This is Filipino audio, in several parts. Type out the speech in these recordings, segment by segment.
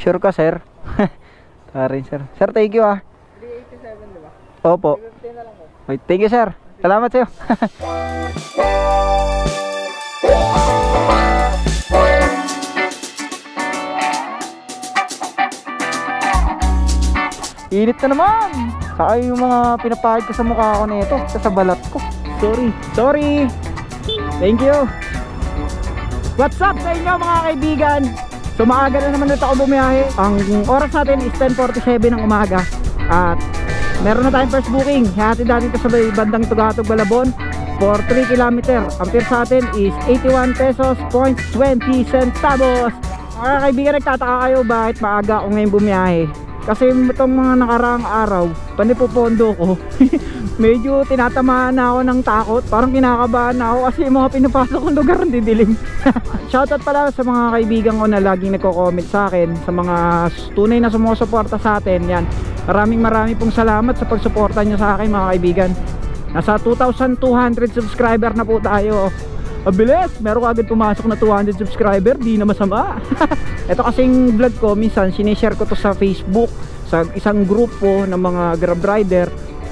Sure ka, sir? Tarin, sir. Sir, thank you, ah. 387, diba? Opo. 315 na lang po. Wait, thank you, sir. Salamat sa'yo. Init na naman. Saka yung mga pinapahid ko sa mukha ko na ito, sa balat ko. Sorry. Thank you. What's up sa inyo mga kaibigan? So maaga na naman ulit ako bumiyahe. Ang oras natin is 10:47 ng umaga. At meron na tayong first booking. Hatid natin ito sa bandang Tugatog, Balabon for 3 km. Ang fare sa atin is 81 pesos point 20 centavos. Mga kaibigan, nagtataka kayo bakit maaga ako ngayon bumiyahe. Kasi itong mga nakaraang araw, panipopondo ko. Medyo tinatamaan na ako ng takot. Parang kinakabahan na ako kasi yung mga pinapasok kong lugar hindi dilim. Shoutout pala sa mga kaibigan ko na laging nagko-comment sa akin, sa mga tunay na sumusuporta sa atin. Yan. Maraming pong salamat sa pagsuporta nyo sa akin mga kaibigan. Nasa 2,200 subscriber na po tayo. Mabilis, meron agad pumasok na 200 subscriber, di na masama. Ito kasing vlog ko, minsan sinishare ko to sa Facebook, sa isang grupo ng mga Grab rider.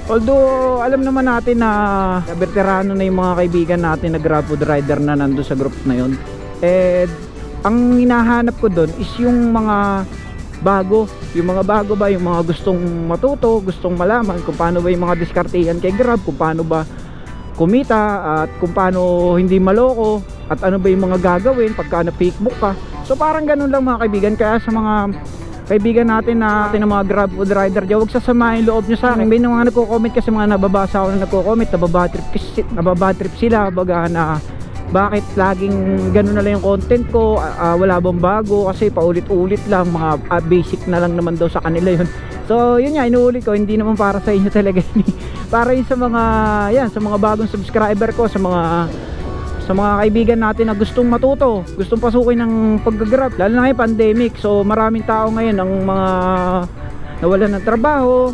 Although alam naman natin na veterano na yung mga kaibigan natin na Grab food rider na nandun sa group na yun. Ang hinahanap ko doon is yung mga bago. Yung mga bago ba, yung mga gustong matuto, gustong malaman kung paano ba yung mga diskartehan kay Grab, kung paano ba kumita at kung paano hindi maloko at ano ba yung mga gagawin pagka na-fakebook ka. So parang ganun lang mga kaibigan. Kaya sa mga kaibigan natin na mga Grab food rider dyan, huwag sasamahin loob nyo sa akin. May mga nagko-comment kasi mga nababasa ako na nagko-comment, nababatrip sila baga na bakit laging ganun na lang yung content ko, wala bang bago kasi paulit-ulit lang, mga basic na lang naman daw sa kanila yun. So yun nga, inuulit ko, hindi naman para sa inyo talaga para yun sa mga sa mga bagong subscriber ko, sa mga kaibigan natin na gustong matuto, gustong pasukin ng pag-grab, lalo na ngayon pandemic. So maraming tao ngayon ang mga nawalan ng trabaho,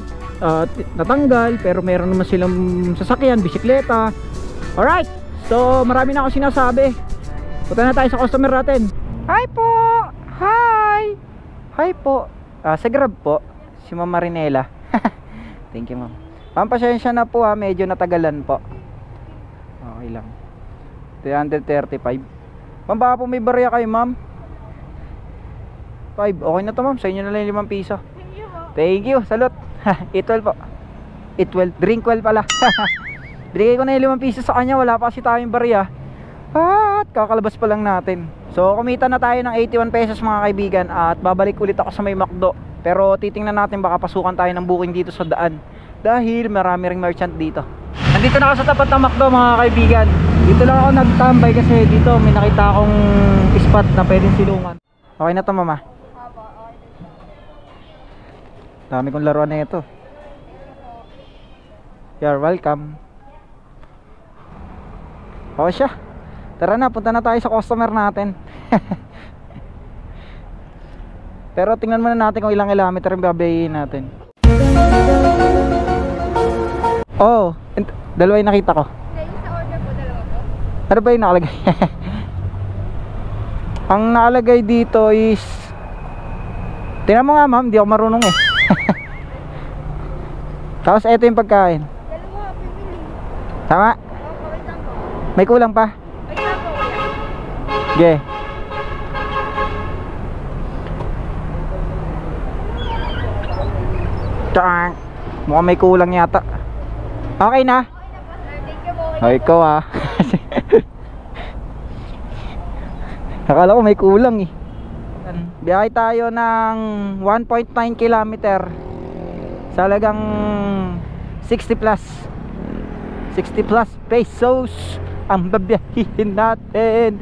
natanggal, pero meron naman silang sasakyan, bisikleta. Alright, so marami na ako sinasabi. Punta na tayo sa customer natin. Hi po. Hi po. Sa Grab po, si Ma'am Marinela. Thank you, ma'am. Pampasensya na po, medyo natagalan po. Okay lang. 335. Ma'am, baka po may barya kayo, ma'am. 5. Okay na to, ma'am. Sa inyo na lang 5 piso. Thank you. Salute. E12 po. E12. Drink well pala. Binigay ko na yung 5 piso sa kanya. Wala pa kasi tayong barya. At kakalabas pa lang natin. So kumita na tayo ng 81 pesos mga kaibigan. At babalik ulit ako sa may McDo. Pero titingnan natin, baka pasukan tayo ng booking dito sa daan, dahil marami ring merchant dito. Nandito na ako sa tapat ng McDo mga kaibigan. Dito lang ako nagtambay kasi dito may nakita akong spot na pwedeng silungan. Okay na to, mama? Dami kong laruan na ito. You're welcome. Okay siya. Tara na, punta na tayo sa customer natin. Pero tingnan muna natin kung ilang kilometer yung babayin natin. Oh, dalawa yung nakita ko. Sa order po, dalawa po. Ano ba yung nakalagay? Ang nakalagay dito is, tingnan mo nga ma'am, di ako marunong eh. Tapos eto yung pagkain. Dalawa, pipili. Tama? Opo, wait lang po. May kulang pa? Wait lang po, wait. Okay. Tang. Mukhang may kulang yata. Okay na? Okay na po, sir. Thank you po. O ikaw ah. Akala ko may kulang eh. Biyahe tayo ng 1.9 kilometer sa halagang 60 plus pesos ang babiyahin natin.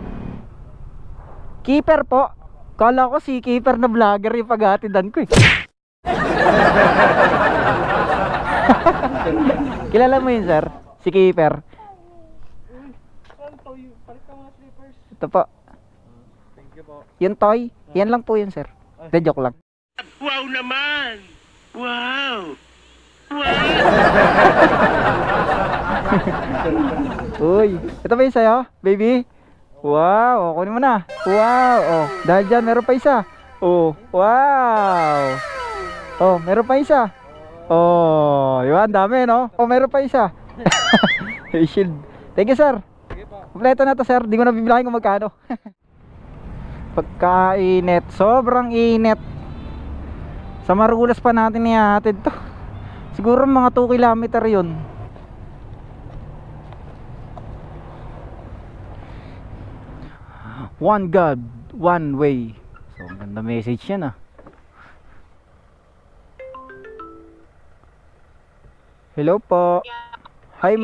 Keeper po. Kala ko si keeper na vlogger yung paghatidan ko eh. Kilala mo yun, sir? Si keeper. Ito po. Thank you po. Yung toy, yan lang po yun, sir. De joke lang. Wow naman! Wow! Uy, ito ba yung sa'yo, baby? Wow, kunin mo na. Wow, oh. Dahil dyan, meron pa isa. Oh, wow. Oh, meron pa isa. Oh, yun, dami, no? Oh, meron pa isa. Face shield. Thank you, sir. Kompleto na to, sir. Di ko na bibilahin kung magkano. Pagkainit, sobrang init. Sa Marulas pa natin ihahatid to. Siguro mga 2 kilometer yun. One God, one way. So, ganda message yan, ah. Hello po. Hi,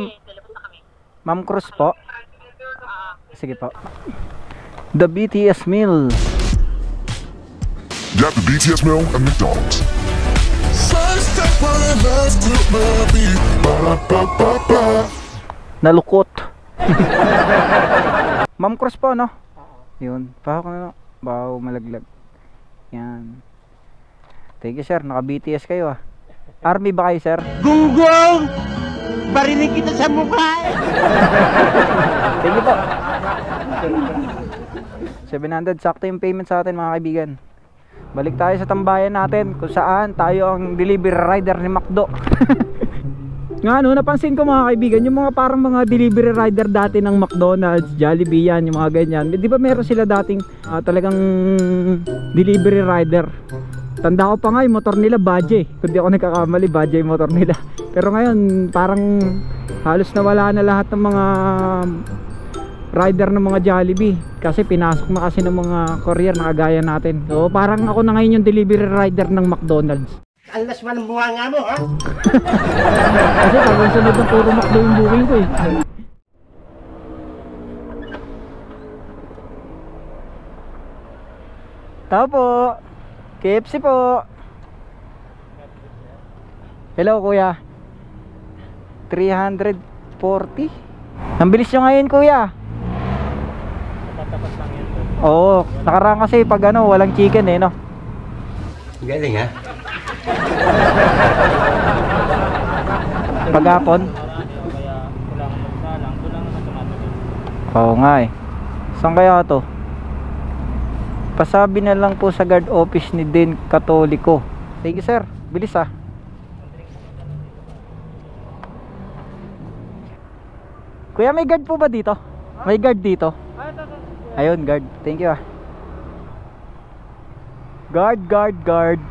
Ma'am Cruz po. Sige po. The BTS meal. Got the BTS meal and McDonald's. First step on the left to my beat. Ba-da-ba-ba-ba. Nalukot. Ma'am Cruz po, no? Yun. Baho malaglag. Yan. Thank you, sir. Naka BTS kayo, ah. Army ba kayo, sir? Gunggong! Barinig kita sa mukha! Thank you po. 700 sakto yung payment sa atin, mga kaibigan. Balik tayo sa tambayan natin kung saan tayo ang delivery rider ni McDo. Nga ano, napansin ko mga kaibigan, yung mga parang mga delivery rider dati ng McDonald's, Jollibee yan, yung mga ganyan. Di ba meron sila dating talagang delivery rider? Tanda ko pa nga yung motor nila, Bajaj. Kung di ako nagkakamali, Bajaj yung motor nila. Pero ngayon, parang halos nawala na lahat ng mga rider ng mga Jollibee. Kasi pinasok na kasi ng mga courier na kagaya natin. So parang ako na ngayon yung delivery rider ng McDonald's. Alas man ang bunga nga mo, ha? Kasi pag sunod ng puro McDo yung booking ko, eh. Tao po. KFC po. Hello kuya. 340. Ang bilis nyo ngayon kuya. Oo, nakaraan kasi pag ano, walang chicken eh, no? Galing, ha? Paghapon. Oo nga eh. Saan kaya to? Pasabi na lang po sa guard office ni Den Katoliko. Thank you, sir. Bilis, ah. Kuya, may guard po ba dito? May guard dito? Ayun, guard. Thank you, ah. Guard.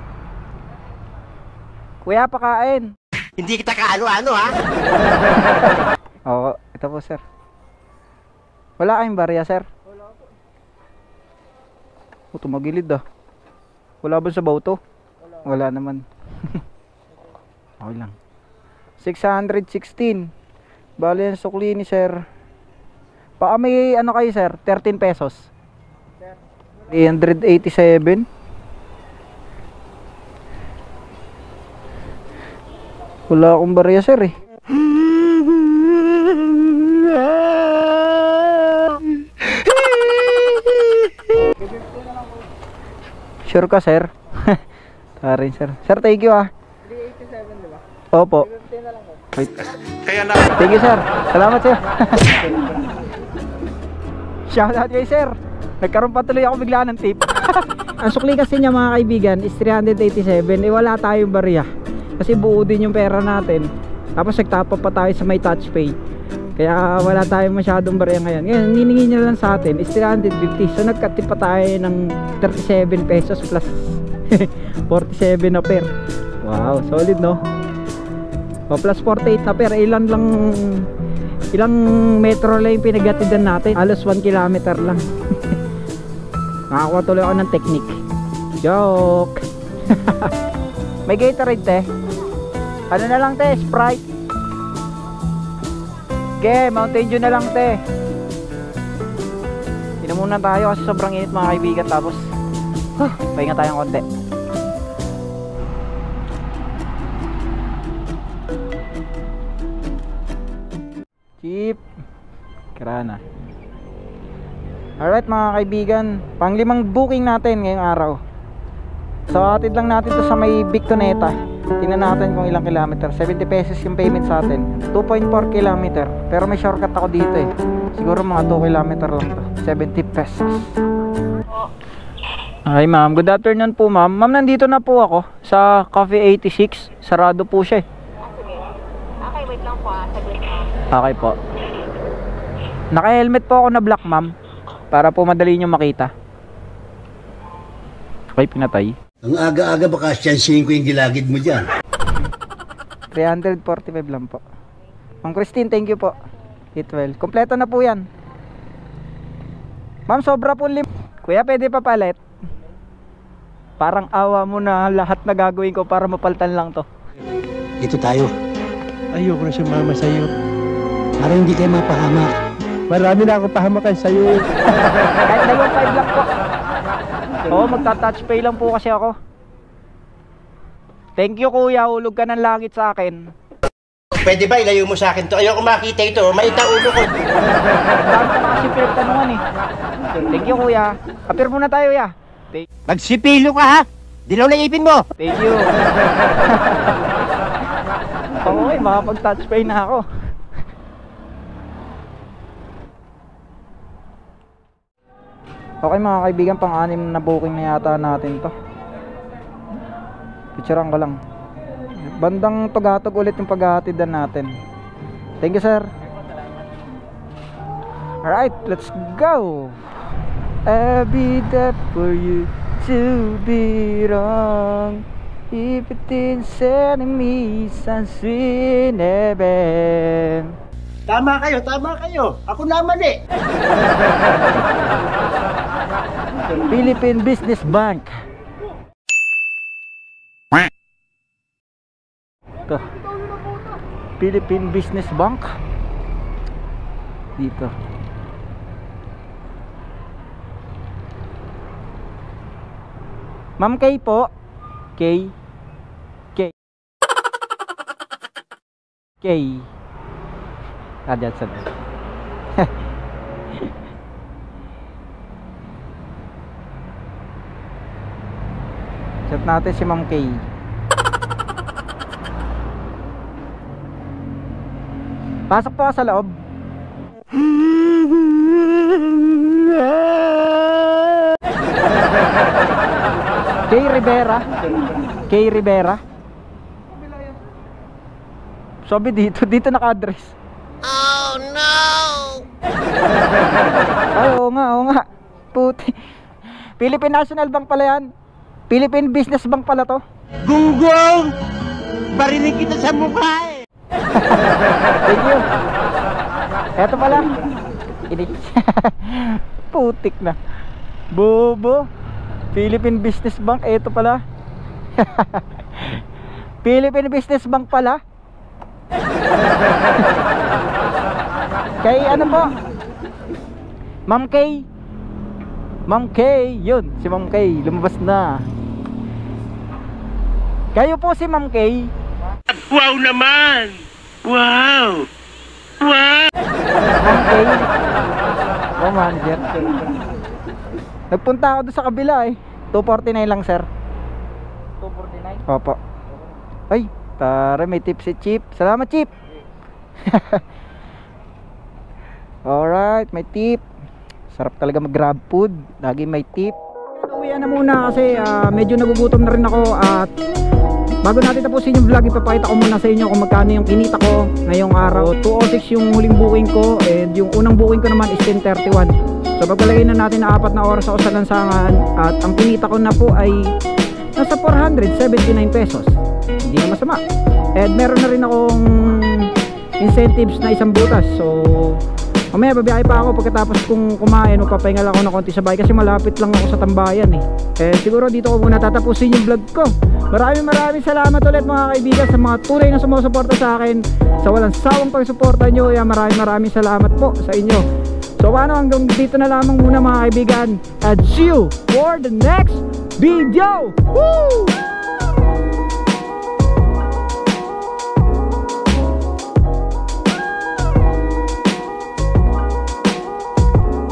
Kuya, pakain. Hindi kita kaano-ano, ha? Oo, ito po, sir. Wala kayong barya, sir? O, tumagilid, ah. Wala ba sa bauto? Wala naman. Okay lang. 616. Bali ang sukli ni sir. Baka may ano kayo, sir? 13 pesos. 387. Wala akong barya, sir, eh. Sure ka, sir? Tarin, sir. Sir, thank you, ah. 387, diba? Opo. Wait. Thank you, sir. Salamat, sir. Shoutout kay sir. Nagkaroon pa tuloy ako bigla ng tip. Ang sukli kasi niya, mga kaibigan, is 387. Eh, wala tayong barya. Kasi buo din yung pera natin. Tapos nagtapa pa tayo sa may touch pay. Kaya wala tayong masyadong barya ngayon. Ngayon, hiningi niya lang sa atin is 350. So nagkatip pa tayo ng 37 pesos plus 47 na per. Wow, solid, no? O, plus 48 na per. Ilang metro lang yung pinagatidan natin. Halos 1 kilometer lang. Nakakuha tuloy ako ng technique. Joke. May Gatorade, te. Ano na lang, te? Sprite. Okay, Mountain Dew na lang, te. Inom muna tayo kasi sobrang init, mga kaibigan. Tapos pahinga tayong konti. Cheap. Karana. Alright, mga kaibigan, pang-5 booking natin ngayong araw. So atid lang natin to sa may Victoneta. Tingnan natin kung ilang kilometer. 70 pesos yung payment sa atin. 2.4 kilometer. Pero may shortcut ako dito, eh. Siguro mga 2 kilometer lang to. 70 pesos. Hi ma'am, good afternoon po ma'am. Ma'am, nandito na po ako sa Cafe 86. Sarado po siya eh. Sige. Okay, wait lang po saglit lang. Okay po. Naka-helmet po ako na black ma'am, para po madali nyo makita. Okay, pinatay. Ang aga-aga baka siyansihin ko yung gilagid mo dyan. 345 lang po. Ma'am Christine, thank you po. Hitwell. Kompleto na po yan. Ma'am, sobra po Kuya, pwede pa palit? Parang awa mo na lahat na gagawin ko para mapaltan lang to. Ito tayo. Ayoko na sumama sa'yo. Para hindi kayo mapahamak. Marami na ako pahamakan sa'yo. Kahit na yung 5 lang po. Oo, magta-touch pay lang po kasi ako. Thank you kuya, hulog ka ng langit sa akin. Pwede ba ilayo mo sa akin to? Ayoko makita ito. Maita ulo ko. Dami ko na kasi pinagtanungan eh. Thank you kuya. Appear muna tayo ya. Magsipilo ka ha? Dilaw na ipin mo. Thank you. Okay, makapag-touch pay na ako. Okay mga kaibigan, pang-anim na booking na yata natin to. Picturean ko lang. Bandang Tugatog ulit yung paghahatidan natin. Thank you sir. Alright, let's go. I'll be there for you to be wrong. If it is enemies and sin heaven. Tama kayo, tama kayo. Ako naman eh. Philippine Business Bank. Ito. Philippine Business Bank. Dito. Ma'am Kay po. Kay. Dyan sa chat natin si Ma'am Kay. Pasok po sa loob. Kay Rivera. Sabi dito naka-address. Oh no. Ay, oo nga. Puti. Philippine National Bank pala yan. Philippine Business Bank pala to. Gunggong! Barinig kita sa mukha eh. Thank you. Eto pala. Putik na. Bobo. Philippine Business Bank. Eto pala. Philippine Business Bank pala. Kay ano po? Ma'am Kay, yun, si Ma'am Kay, lumabas na. Kayo po si Ma'am Kay. Wow naman! Wow! Wow! Ma'am Kay. Oh, manager. Nagpunta ako doon sa kabila eh. 249 lang, sir. 249? Opo. Ay, tara, may tip si Chip. Salamat, Chip. Alright, may tip. Sarap talaga mag-grab food. Lagi may tip. Uwi na muna kasi medyo nagugutom na rin ako. At bago natin tapusin yung vlog, ipapakita ko muna sa inyo kung magkano yung kinita ko ngayong araw. 206 yung huling booking ko. And yung unang booking ko naman is 10:31. So pagpalagay na natin na 4 na oras ako sa lansangan. At ang kinita ko na po ay nasa 479 pesos. Hindi na masama. And meron na rin akong incentives na isang butas. So mamaya babiyahe pa ako pagkatapos kung kumain o papahingal ako ng konti sa bahay kasi malapit lang ako sa tambayan eh. Siguro dito ko muna tatapusin yung vlog ko. Maraming salamat ulit mga kaibigan sa mga tunay na sumusuporta sa akin, sa walang sawang pagsuporta nyo. Maraming salamat po sa inyo. So paano, hanggang dito na lamang muna mga kaibigan, and see you for the next video. Woo!